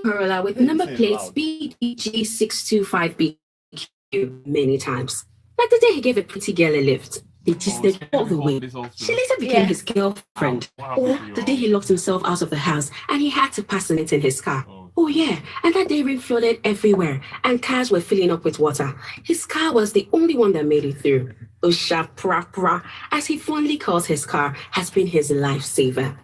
Corolla with number plates BDG625BQ many times. Like the day he gave a pretty girl a lift. They gisted all the way. She later became his girlfriend. Or the day he locked himself out of the house and he had to personate in his car. Oh yeah, and that day rain flooded everywhere and cars were filling up with water. His car was the only one that made it through. Usha Pra, as he fondly calls his car, has been his lifesaver.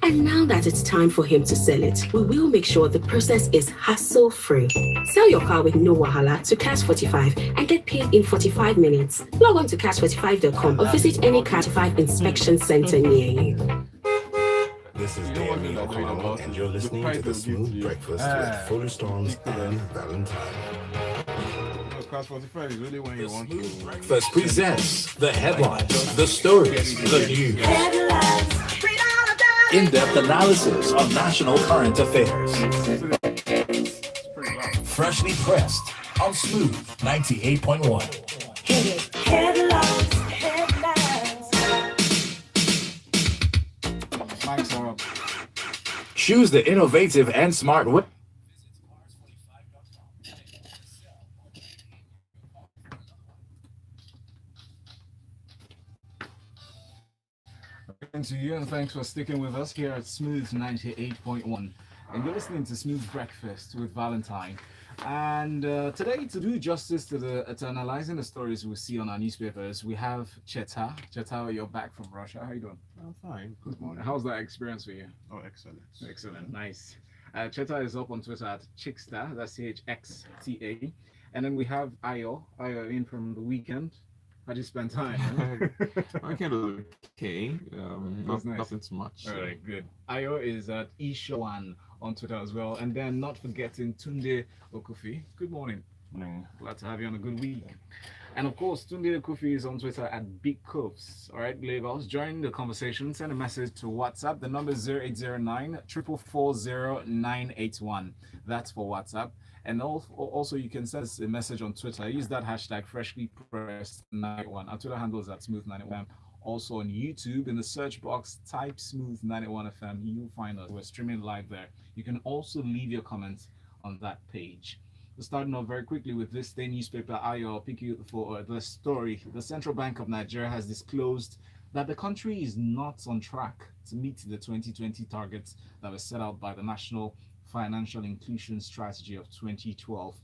And now that it's time for him to sell it, we will make sure the process is hassle-free. Sell your car with no wahala to Cash 45 and get paid in 45 minutes. Log on to cash45.com or visit any Cash 45 inspection center near you. This is Danny O'Connell, and you're listening to The Smooth Breakfast with Folu Storms and Valentine. Class 45 is really when you want to. Breakfast presents the headlines, the stories, the news. In-depth analysis of national current affairs. Freshly pressed on Smooth 98.1. Headlines. Mike's up. Choose the innovative and smart way. To you, and thanks for sticking with us here at Smooth 98.1. And you're listening to Smooth Breakfast with Valentine. And today, to do justice to analyzing the stories we see on our newspapers, we have Cheta. Cheta, you're back from Russia. How you doing? I'm fine. Good morning. How's that experience for you? Oh, excellent. Excellent. Nice. Cheta is up on Twitter at Chicksta. That's CHXTA. And then we have Ayo in from the weekend. How do you spend time? Weekend was okay. Nice. Nothing too much. All right, good. Ayo is at Esho on Twitter as well. And then not forgetting Tunde Okufi. Good morning. Glad to have you on a good week. And of course, Tunde Okufi is on Twitter at Big Govs. All right, Lagos, join the conversation. Send a message to WhatsApp. The number is 0809 444 981. That's for WhatsApp. And also, you can send us a message on Twitter. Use that hashtag freshlypressed91. Our Twitter handle is at Smooth91. Also on YouTube, in the search box, type Smooth91FM. You'll find us. We're streaming live there. You can also leave your comments on that page. We're starting off very quickly with this Thisday newspaper. I'll pick you for the story. The Central Bank of Nigeria has disclosed that the country is not on track to meet the 2020 targets that were set out by the National Financial Inclusion Strategy of 2012,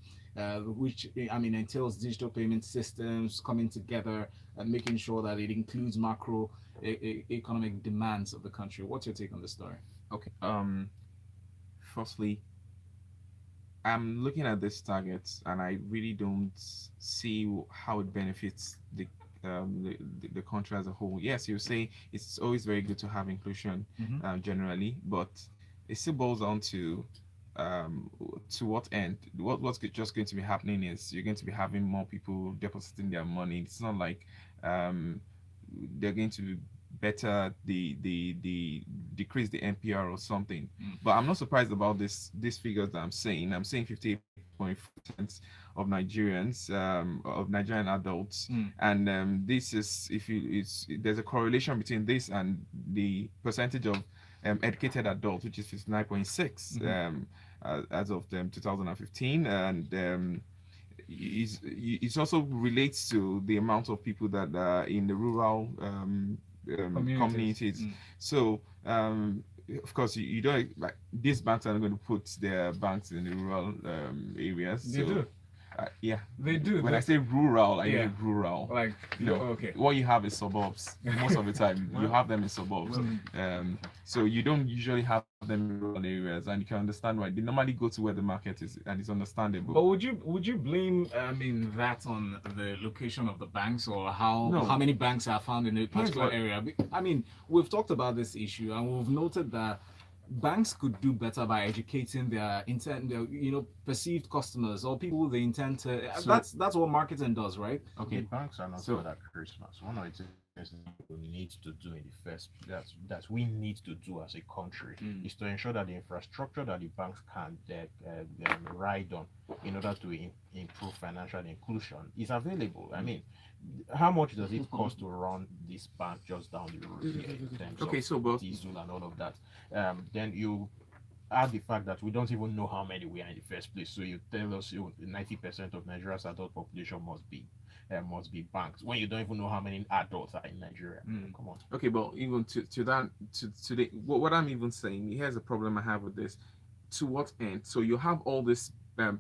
which entails digital payment systems coming together and making sure that it includes macro economic demands of the country. What's your take on this story? Okay. Firstly, I'm looking at these targets and I really don't see how it benefits the country as a whole. Yes, you say it's always very good to have inclusion generally, but it still boils down to what end. What's just going to be happening is you're going to be having more people depositing their money. It's not like they're going to better the decrease the NPR or something. But I'm not surprised about these figures that I'm saying. I'm saying 58.4% of Nigerians, of Nigerian adults, and this is there's a correlation between this and the percentage of educated adults, which is 59.6 as of 2015, and it also relates to the amount of people that are in the rural communities. So of course you don't, like, these banks are not going to put their banks in the rural areas. They do. Yeah, they do. When I say rural, I mean rural. Like, okay. What you have is suburbs. Most of the time, you have them in suburbs. So you don't usually have them in rural areas, and you can understand why. They normally go to where the market is, and it's understandable. But would you blame that on the location of the banks, or how many banks are found in a particular area? I mean, we've talked about this issue, and we've noted that banks could do better by educating their perceived customers or people they intend to. So that's what marketing does, right? Okay, banks are not good at Christmas. One of it we need to do in the first that we need to do as a country is to ensure that the infrastructure that the banks can ride on in order to improve financial inclusion is available. I mean, how much does it cost to run this bank just down the road here in terms of diesel and all of that? Then you add the fact that we don't even know how many we are in the first place. So you tell us 90% of Nigeria's adult population must be banked when you don't even know how many adults are in Nigeria. Come on. Okay, but even to that, to the what I'm even saying, here's a problem I have with this. To what end? So you have all this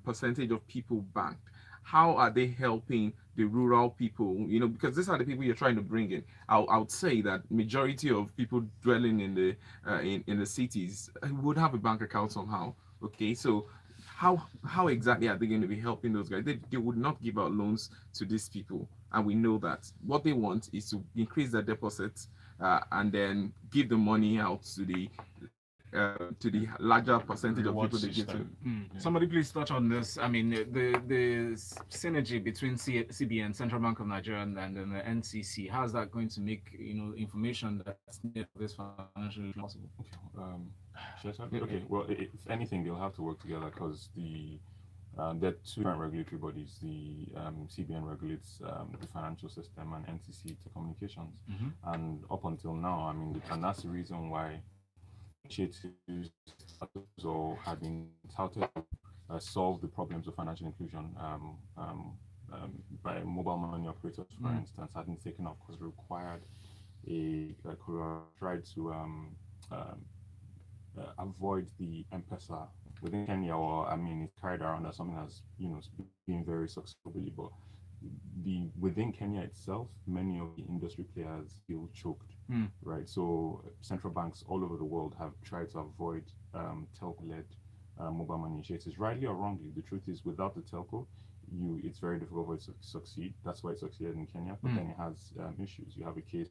percentage of people banked. How are they helping the rural people? You know, because these are the people you're trying to bring in. I would say that majority of people dwelling in the cities would have a bank account somehow. Okay, so how exactly are they going to be helping those guys? They would not give out loans to these people, and we know that what they want is to increase their deposits and then give the money out to the larger percentage of people they get to. Somebody please touch on this. I mean, the synergy between CBN, Central Bank of Nigeria, and then the NCC. How's that going to make information that's needed for this financially possible? Okay. Well, if anything, they'll have to work together because there are two different regulatory bodies. The CBN regulates the financial system, and NCC telecommunications. And up until now, I mean, and that's the reason why initiatives or have been touted to solve the problems of financial inclusion by mobile money operators, for instance, had been taken up because required tried to avoid the M-Pesa within Kenya, or I mean, it's carried around as something that's being very successfully, but within Kenya itself, many of the industry players feel choked, right? So central banks all over the world have tried to avoid telco-led mobile money initiatives, rightly or wrongly. The truth is, without the telco, it's very difficult for it to succeed. That's why it succeeded in Kenya, but then it has issues. You have a case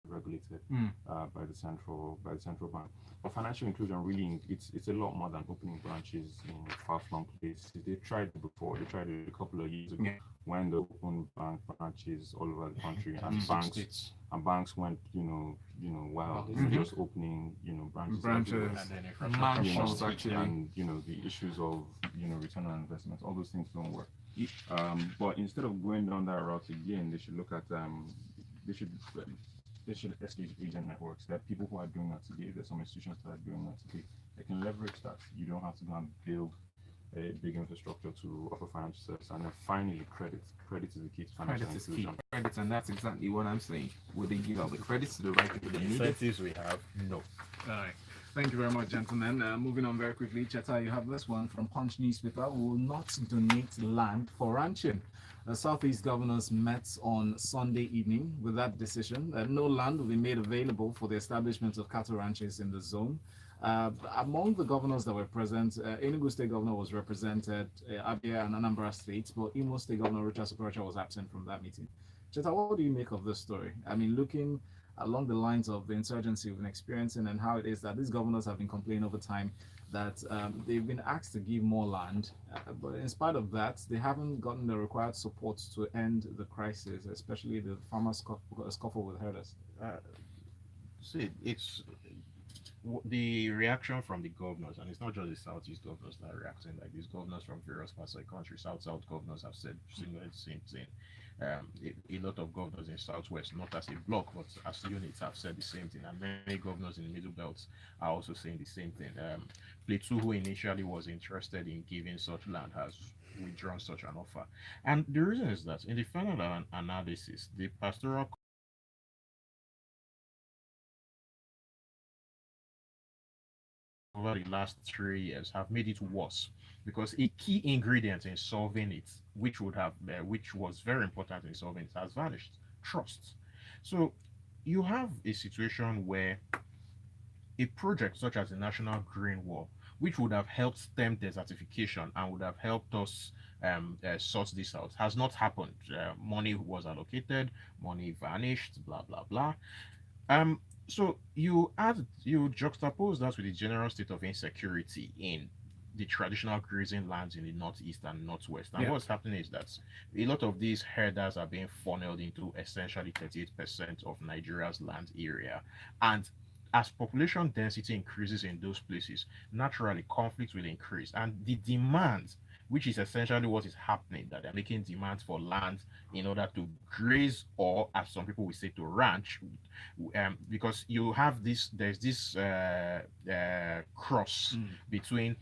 regulated by the central bank. But financial inclusion really it's a lot more than opening branches in far-flung places. They tried it before. They tried it a couple of years ago when they opened bank branches all over the country, and banks went wild, just opening branches and the issues of return on investment. All those things don't work. But instead of going down that route again, they should look at they should escalate agent networks. There are people who are doing that today. There's some institutions that are doing that today. They can leverage that. You don't have to go and build a big infrastructure to offer financial service. And then finally, credit. Credit is the key to financial inclusion. Credit, and that's exactly what I'm saying. Would they give out the credits to the right people? The incentives we have, no. All right. Thank you very much, gentlemen. Moving on very quickly, Cheta, you have this one from Punch newspaper. We will not donate land for ranching. The Southeast governors met on Sunday evening with that decision that no land will be made available for the establishment of cattle ranches in the zone. Among the governors that were present, Enugu State Governor was represented, Abia and Anambra States, but Imo State Governor Richard Sokorocha was absent from that meeting. Cheta, what do you make of this story? I mean, looking along the lines of the insurgency we've been experiencing and how it is that these governors have been complaining over time that they've been asked to give more land, but in spite of that, they haven't gotten the required support to end the crisis, especially the farmers' scuffle with herders. See, it's the reaction from the governors, and it's not just the Southeast governors that are reacting. Like these governors from various parts of the country, South governors have said similar same thing. A lot of governors in Southwest, not as a bloc, but as units, have said the same thing, and many governors in the Middle Belt are also saying the same thing. Plateau, who initially was interested in giving such land, has withdrawn such an offer, and the reason is that in the final analysis, the pastoral over the last 3 years have made it worse, because a key ingredient in solving it, which was very important in solving it, has vanished: trust. So you have a situation where a project such as the National Green Wall, which would have helped stem desertification and would have helped us sort this out, has not happened. Money was allocated, money vanished, blah blah blah. So you juxtapose that with the general state of insecurity in the traditional grazing lands in the northeast and northwest. And what's happening is that a lot of these herders are being funneled into essentially 38% of Nigeria's land area. And as population density increases in those places, naturally conflicts will increase. And the demand, which is essentially what is happening, that they're making demands for land in order to graze, or as some people will say, to ranch, because you have this, there's this cross between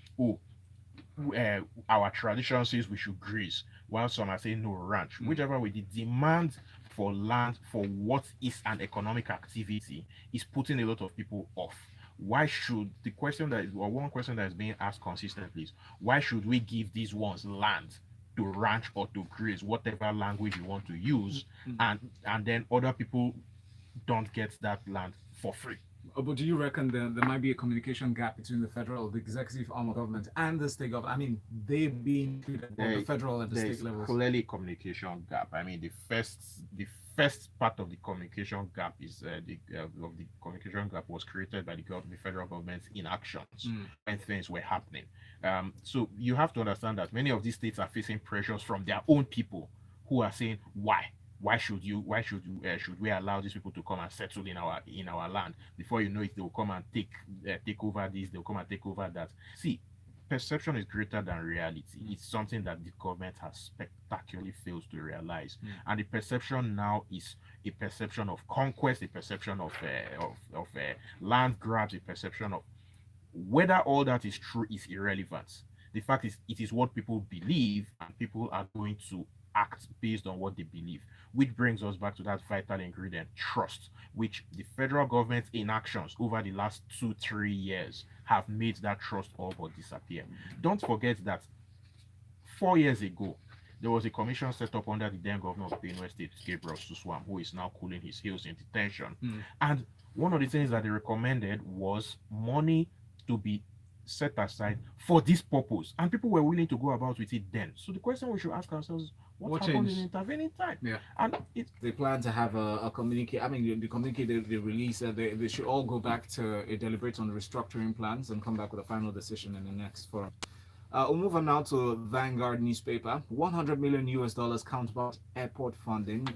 our tradition says we should graze, while some are saying no, ranch. Whichever way, the demand for land for what is an economic activity is putting a lot of people off. Why should the question that, or one question that is being asked consistently is, why should we give these ones land to ranch or to graze, whatever language you want to use, and then other people don't get that land for free? But do you reckon there might be a communication gap between the federal, the executive arm of government, and the state government? I mean, they being on the federal and the state levels. Clearly communication gap. I mean, the first part of the communication gap is the communication gap was created by the federal government's inactions when things were happening. So you have to understand that many of these states are facing pressures from their own people who are saying, should we allow these people to come and settle in our land? Before you know it, they will come and take over this, they'll come and take over that. See, perception is greater than reality. It's something that the government has spectacularly failed to realize. And the perception now is a perception of conquest, a perception of land grabs, a perception of whether all that is true is irrelevant. The fact is, it is what people believe, and people are going to act based on what they believe, which brings us back to that vital ingredient, trust, which the federal government's inactions over the last 2-3 years have made that trust all but disappear. Don't forget that 4 years ago, there was a commission set up under the then governor of Benue State, Gabriel Suswam, who is now cooling his heels in detention. And one of the things that they recommended was money to be set aside for this purpose, and people were willing to go about with it then. So the question we should ask ourselves is, what happened in the intervening time? And they plan to have a communique. I mean, the communique they release, they should all go back to deliberate on the restructuring plans and come back with a final decision in the next forum. We'll move on now to Vanguard newspaper. $100 million counterpart airport funding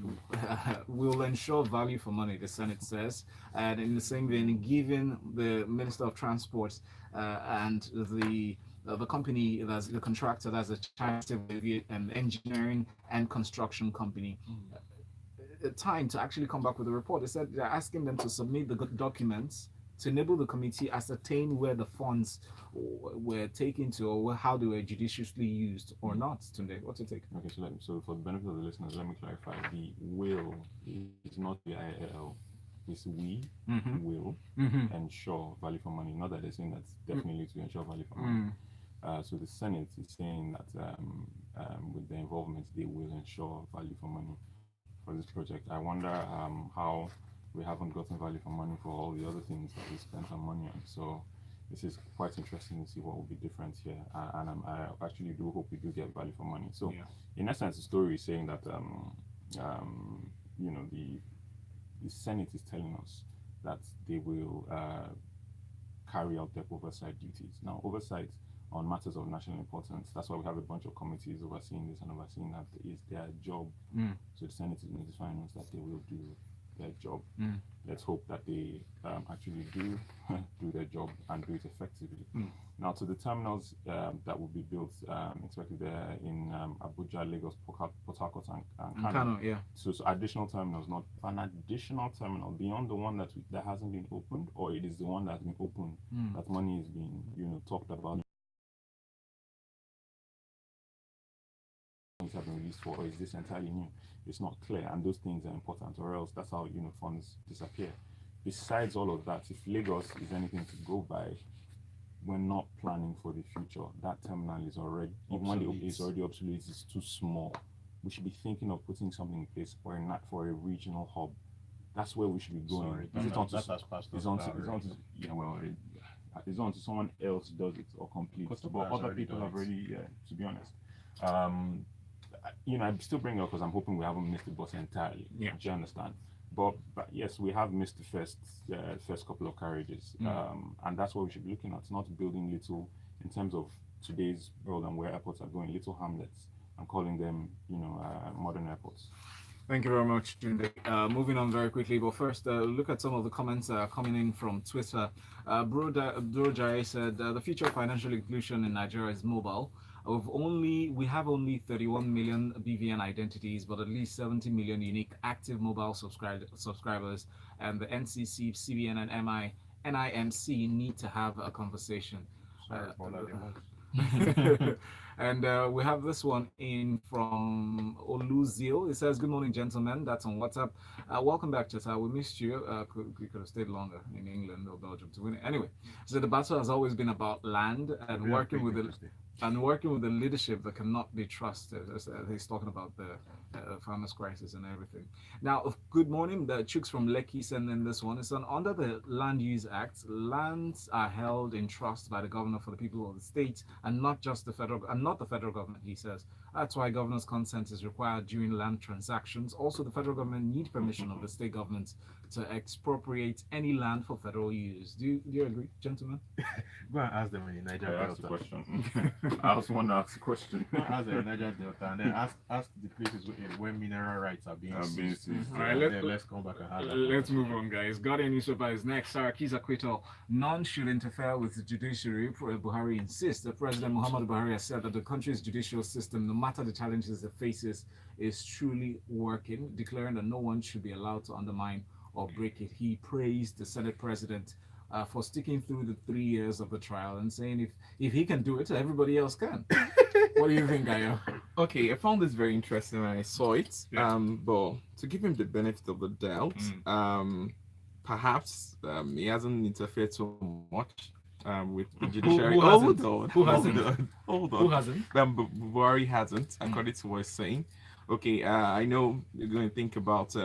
will ensure value for money, the Senate says. And in the same vein, giving the Minister of Transport and the company, that's the contractor, that's a Chinese engineering and construction company, time to actually come back with a report. They said they're asking them to submit the documents to enable the committee ascertain where the funds were taken to, or how they were judiciously used or not. Tunde, what's your take? Okay, so for the benefit of the listeners, let me clarify. The will is not the IL. It's we will ensure value for money. Not that they're saying that's definitely to ensure value for money. So the Senate is saying that with the involvement, they will ensure value for money for this project. I wonder how we haven't gotten value for money for all the other things that we spent our money on. So this is quite interesting to see what will be different here. And I actually do hope we do get value for money. So in essence, the story is saying that you know, the Senate is telling us that they will carry out their oversight duties. Now, oversight on matters of national importance, that's why we have a bunch of committees overseeing this and overseeing that, is their job. So the Senate is notifying us that they will do their job. Let's hope that they actually do their job and do it effectively. Now, to the terminals that will be built, expected there in Abuja, Lagos, Port Harcourt, and Kano. So additional terminals, not an additional terminal beyond the one that hasn't been opened, or it is the one that's been opened that money is being talked about. Have been released for, or is this entirely new? It's not clear, and those things are important, or else that's how funds disappear. Besides all of that, if Lagos is anything to go by, we're not planning for the future. That terminal is already obsolete. It's too small. We should be thinking of putting something in place for a regional hub. That's where we should be going. It's on to someone else does it or completes. But other people have already, to be honest. I still bring it up because I'm hoping we haven't missed the bus entirely. Do you understand? But yes, we have missed the first couple of carriages, and that's what we should be looking at. Not building little in terms of today's world and where airports are going, little hamlets, and calling them, modern airports. Thank you very much, Tunde. Moving on very quickly, but first, look at some of the comments coming in from Twitter. Brojai said, the future of financial inclusion in Nigeria is mobile. We have only 31 million BVN identities, but at least 70 million unique active mobile subscribers, and the NCC, CBN, and NIMC need to have a conversation. And we have this one in from Oluzio. It says, good morning, gentlemen. That's on WhatsApp. Welcome back, Cheta. We missed you. We could have stayed longer in England or Belgium to win it. Anyway, so the battle has always been about land and working with the leadership that cannot be trusted. He's talking about the farmers' crisis and everything. Now, good morning. The Chooks from Lekki sent in this one. It's under the Land Use Act. Lands are held in trust by the governor for the people of the state, and not just the federal government, he says. That's why governor's consent is required during land transactions. Also, the federal government needs permission of the state government to expropriate any land for federal use. Do you agree, gentlemen? Go and ask them in the Niger Delta. Ask the question. I also want to ask a question. Ask the Niger Delta, and then ask the places where mineral rights are being seized. All right, let's come back and have that. Let's move on, guys. Guardian newspaper is next. Saraki's acquittal. None should interfere with the judiciary. Buhari insists. The President Muhammadu Buhari has said that the country's judicial system, no matter the challenges it faces, is truly working, declaring that no one should be allowed to undermine or break it. He praised the Senate President for sticking through the 3 years of the trial and saying if he can do it, everybody else can. What do you think, Ayo? Okay, I found this very interesting when I saw it. Yeah. But to give him the benefit of the doubt, perhaps he hasn't interfered so much with the judiciary. Who hasn't? Hold on. Who hasn't? Buhari hasn't, according to what he's saying. Okay, I know you're going to think about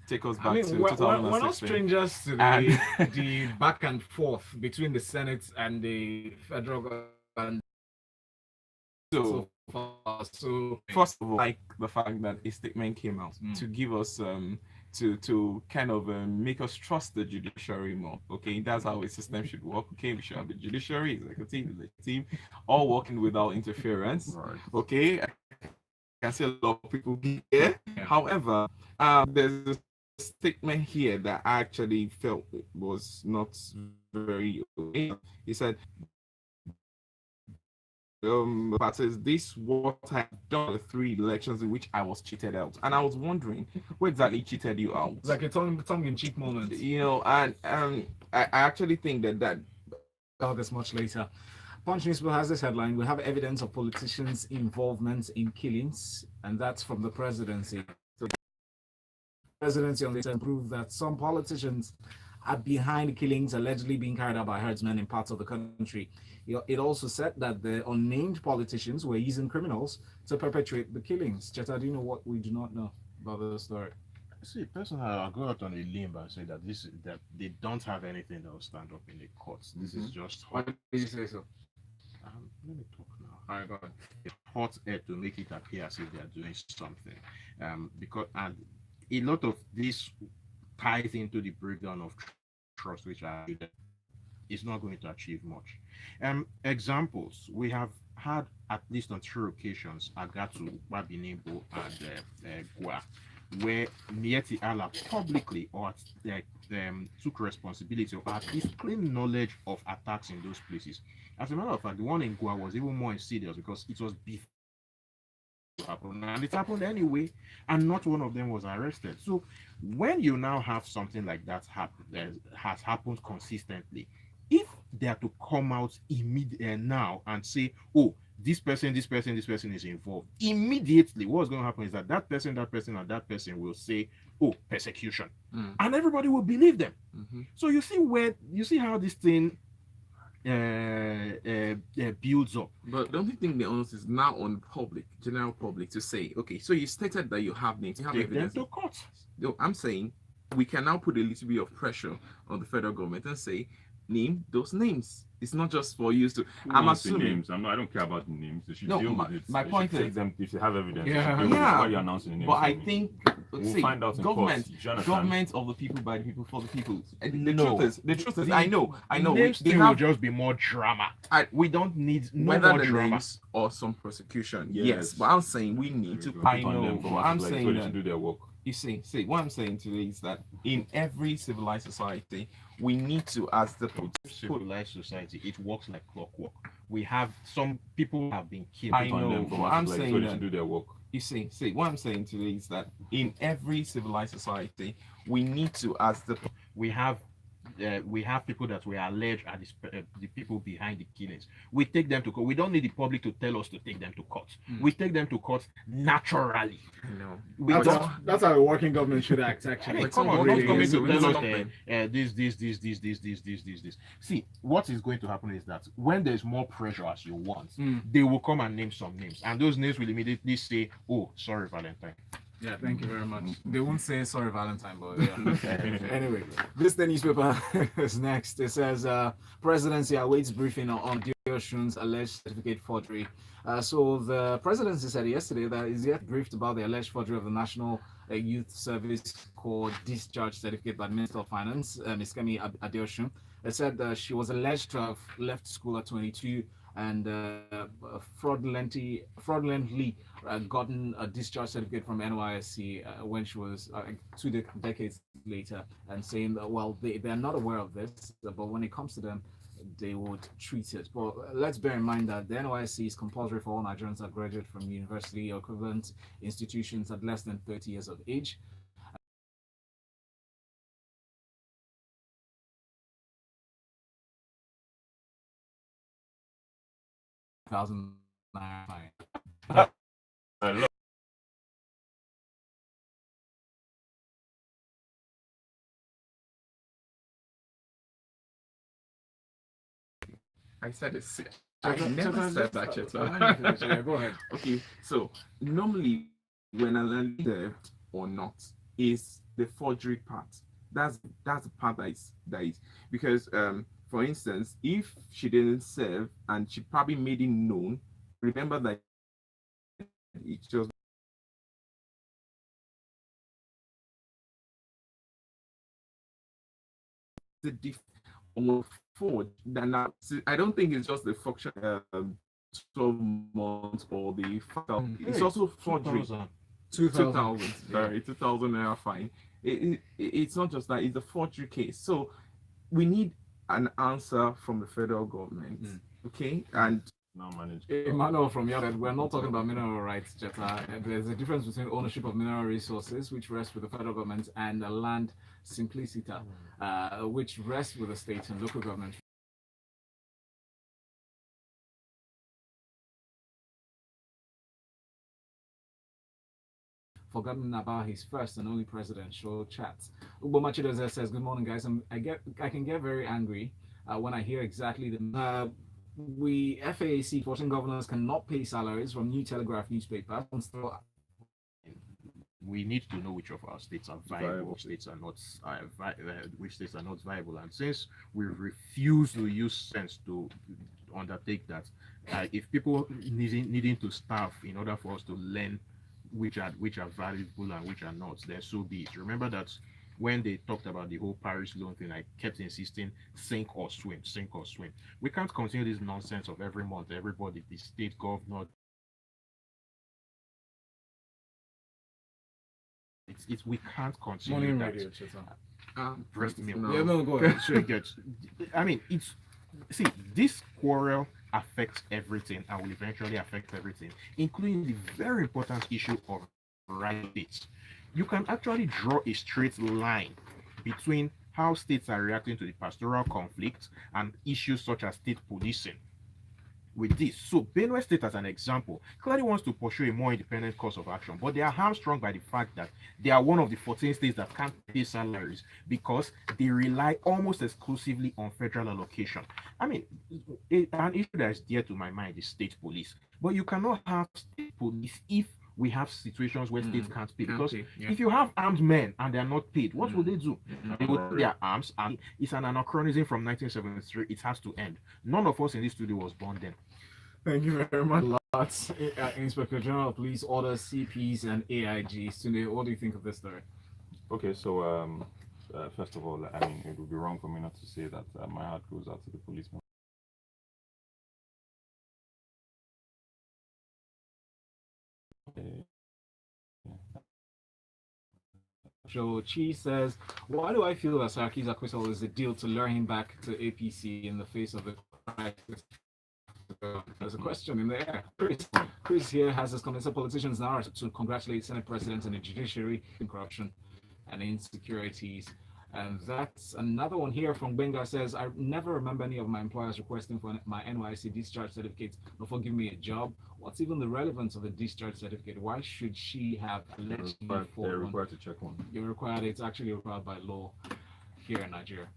take us back to 2016. We're not strangers to the back and forth between the Senate and the federal government. So first of all, like the fact that a statement came out to give us to kind of make us trust the judiciary more. Okay, that's how a system should work. Okay, we should have the judiciary, executive, legislative, all working without interference. Right. Okay, I can see a lot of people here. Yeah. However, there's a statement here that I actually felt was not very okay. He said, but says this what I've done the 3 elections in which I was cheated out. And I was wondering, what exactly cheated you out? It's like a tongue-in-cheek moment. And I actually think that about this much later. Punch newspaper has this headline: we have evidence of politicians' involvement in killings, and that's from the presidency. So the presidency on this proved that some politicians are behind killings allegedly being carried out by herdsmen in parts of the country. It also said that the unnamed politicians were using criminals to perpetrate the killings. Cheta, do you know what we do not know about the story? See, personally, I'll go out on a limb and say that that they don't have anything that will stand up in the courts. This is just Why did you say so? Let me talk now. All right, go ahead. It's hot air to make it appear as if they are doing something, because and a lot of this ties into the breakdown of trust, which is not going to achieve much. Examples: we have had at least on 2 occasions Agatu, Babinebo, and Gua, where Mieti Allah publicly took responsibility or at least claimed knowledge of attacks in those places. As a matter of fact, the one in Gua was even more insidious because it was before it happened, and it happened anyway, and not one of them was arrested. So when you now have something like that has happened consistently, if they are to come out immediately now and say, oh, this person is involved, immediately what's going to happen is that person, and that person will say, oh, persecution, and everybody will believe them. So you see how this thing builds up. But don't you think the onus is now on general public to say, okay, so you stated that you have names, you have evidence to court. No, I'm saying we can now put a little bit of pressure on the federal government and say, name those names. It's not just for you to. Who I'm wants the assuming. names. I don't care about the names. They should No, deal with it. my They point should is- take them if they have evidence. Yeah. Why you're announcing the names? But I for me? think We'll see, find out in government, court. Jonathan. government of the people, by the people, for the people. And the No. truth is, I know. Names They thing will have, just be more drama. we Don't need no whether more the drama. names or some prosecution. Yes. Yes, but I'm saying we need to. Put I on know, them for but us, I'm like, saying so they that. should do their work. You see, what I'm saying today is that in every civilized society, we need to, as the Civilized society, it works like clockwork. We have some people have been killed. I Put on know, them for but us, I'm like, saying so they that. should do their work. You see, what I'm saying today is that in every civilized society, we need to, as the we have people that we allege are the people behind the killings. We take them to court. We don't need the public to tell us to take them to court. We take them to court naturally. We don't. That's how a working government should act, actually. I mean, It's come not on, really don't come in is. to tell us something. this. See, what is going to happen is that when there's more pressure as you want, Mm. they will come and name some names, and those names will immediately say, "Oh, sorry, Valentine." Yeah, thank you very much. They won't say sorry, Valentine, but yeah. Anyway, this the newspaper is next. It says Presidency awaits briefing on Adeosun's alleged certificate forgery. So the Presidency said yesterday that is yet briefed about the alleged forgery of the National Youth Service Corps discharge certificate by the Minister of Finance, Ms. Kemi Adeosun. It said she was alleged to have left school at 22 and fraudulently gotten a discharge certificate from NYSC when she was 2 decades later, and saying that, well, they're not aware of this, but when it comes to them, they would treat it. But let's bear in mind that the NYSC is compulsory for all Nigerians that graduate from university or equivalent institutions at less than 30 years of age. Thousand nine. I said it. I never said that, Cheta. Yeah, go ahead. Okay, so normally when an leader or not is the forgery part. That's the part that is because for instance, if she didn't serve and she probably made it known, remember that it's just the forge that now I don't think it's just the function 12 months or the it's also forgery. 2000 sorry, 2000 naira fine. It's not just that, it's a forgery case. So we need an answer from the federal government. Okay, and Now managed. Emmanuel from Yarded, we're not talking about mineral rights, Cheta. There's a difference between ownership of mineral resources, which rests with the federal government, and the land simplicita, which rests with the state and local government. Forgotten about his first and only presidential chat. Ubomachidoze says, "Good morning, guys. I can get very angry when I hear exactly the we FAAC 14 governors cannot pay salaries from New Telegraph newspaper. We need to know which of our states are viable, which states are not viable. And since we refuse to use sense to undertake that, if people needing to staff in order for us to learn which are valuable and which are not, then so be it. Remember that when they talked about the whole Paris loan thing, I kept insisting sink or swim, sink or swim. We can't continue this nonsense of every month, everybody, the state governor. It's we can't continue Morning that. radio, Cheta. Breast milk. Yeah, no, go ahead. So it gets, I mean, see, this quarrel affects everything and will eventually affect everything, including the very important issue of rights. You can actually draw a straight line between how states are reacting to the pastoral conflict and issues such as state policing with this. So Benue State, as an example, clearly wants to pursue a more independent course of action, but they are hamstrung by the fact that they are one of the 14 states that can't pay salaries because they rely almost exclusively on federal allocation. I mean, an issue that is dear to my mind is state police, but you cannot have state police if we have situations where states can't pay. Because if you have armed men and they're not paid, what will they do? They will take their arms, and it's an anachronism from 1973. It has to end. None of us in this studio was born then. Thank you very much. Inspector General of Police orders CPs and AIGs. Tunde, what do you think of this story? Okay, so first of all, I mean, it would be wrong for me not to say that my heart goes out to the policemen. So Chi says, why do I feel that Saraki's acquittal is a deal to lure him back to APC in the face of the crisis? There's a question in the air. Chris here has his comments. Politicians now are to congratulate Senate President and the Judiciary in corruption and insecurities. And that's another one here from Benga says, I never remember any of my employers requesting for my NYC discharge certificate before giving me a job. What's even the relevance of a discharge certificate? Why should she have alleged me for They're required to check one. You're required. It's actually required by law here in Nigeria.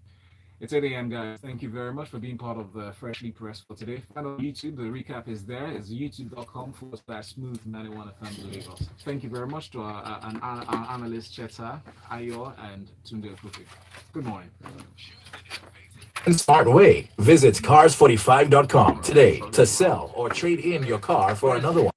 It's 8 a.m. guys. Thank you very much for being part of the Freshly Pressed for today. And on YouTube, the recap is there. It's youtube.com/smooth91FM Lagos. Thank you very much to our analysts Cheta, Ayo, and Tunde Okufi. Good morning. Smart way. Visit cars45.com today to sell or trade in your car for another one.